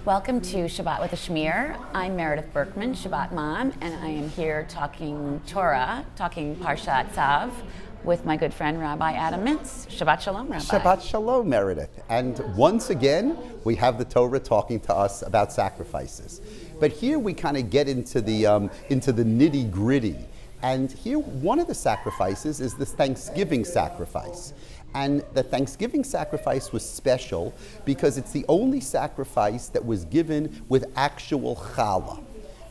Welcome to Shabbat with a Schmear. I'm Meredith Berkman, Shabbat mom, and I am here talking Torah, talking Parshat Tzav, with my good friend Rabbi Adam Mintz. Shabbat Shalom, Rabbi. Shabbat Shalom, Meredith. And once again, we have the Torah talking to us about sacrifices. But here we kind of get into the nitty gritty. And here, one of the sacrifices is the Thanksgiving sacrifice. And the Thanksgiving sacrifice was special because it's the only sacrifice that was given with actual challah.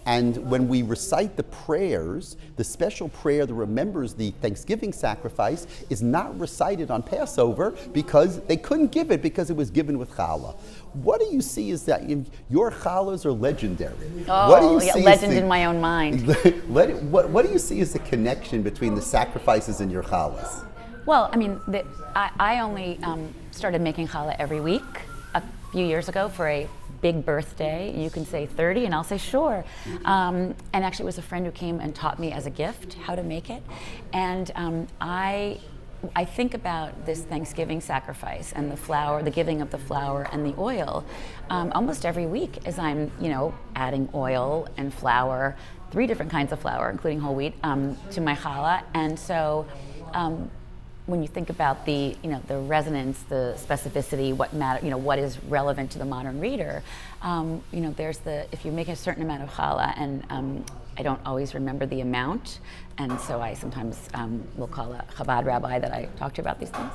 And when we recite the prayers, the special prayer that remembers the Thanksgiving sacrifice is not recited on Passover because they couldn't give it because it was given with challah. What do you see is that your challahs are legendary? Oh, what do you see legend in my own mind. What do you see as the connection between the sacrifices and your challahs? Well, I mean, I only started making challah every week a few years ago for a big birthday. You can say 30 and I'll say sure. And actually it was a friend who came and taught me as a gift how to make it. And I think about this Thanksgiving sacrifice and the flour, the giving of the flour and the oil almost every week as I'm, adding oil and flour, 3 different kinds of flour, including whole wheat, to my challah. And so when you think about the resonance, the specificity, what is relevant to the modern reader, there's if you make a certain amount of challah, and I don't always remember the amount, and so I sometimes will call a Chabad rabbi that I talk to about these things,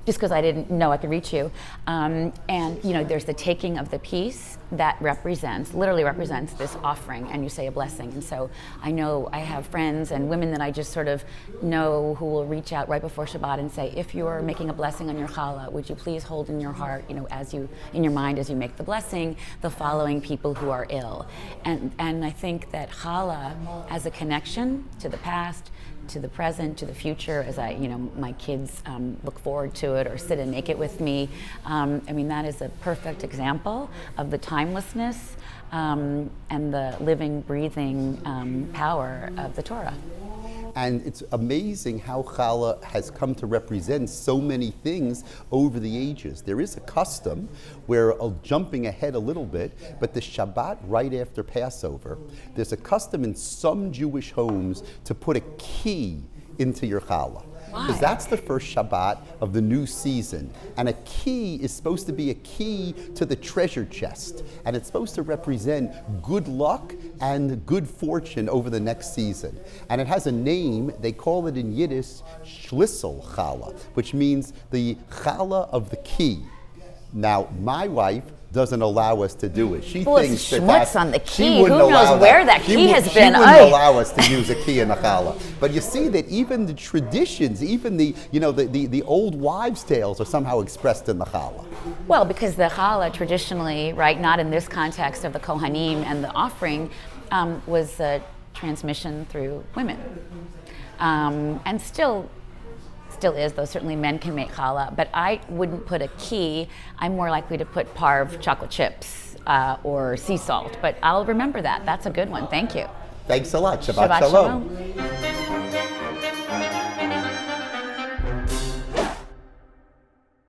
just because I didn't know I could reach you. And there's the taking of the piece that literally represents this offering, and you say a blessing. And so I know I have friends and women that I just sort of know who will reach out right before Shabbat and say, if you're making a blessing on your challah, would you please hold in your heart, in your mind as you make the blessing, the following people who are ill. And I think that challah has a connection to the past, to the present, to the future, as my kids look forward to it or sit and make it with me. That is a perfect example of the timelessness and the living, breathing power of the Torah. And it's amazing how challah has come to represent so many things over the ages. There is a custom where, jumping ahead a little bit, but the Shabbat right after Passover, there's a custom in some Jewish homes to put a key into your challah. Because that's the first Shabbat of the new season. And a key is supposed to be a key to the treasure chest. And it's supposed to represent good luck and good fortune over the next season. And it has a name, they call it in Yiddish, Schlüssel Challah, which means the challah of the key. Now, my wife doesn't allow us to do it. She thinks that on the key. Who knows where that key has been? She wouldn't allow us to use a key in the challah. But you see that even the traditions, even the old wives' tales are somehow expressed in the challah. Well, because the challah traditionally, right, not in this context of the Kohanim and the offering, was a transmission through women, and still is, though certainly men can make challah, but I wouldn't put a key. I'm more likely to put parve chocolate chips or sea salt, but I'll remember that. That's a good one. Thank you. Thanks a lot. Shabbat Shalom.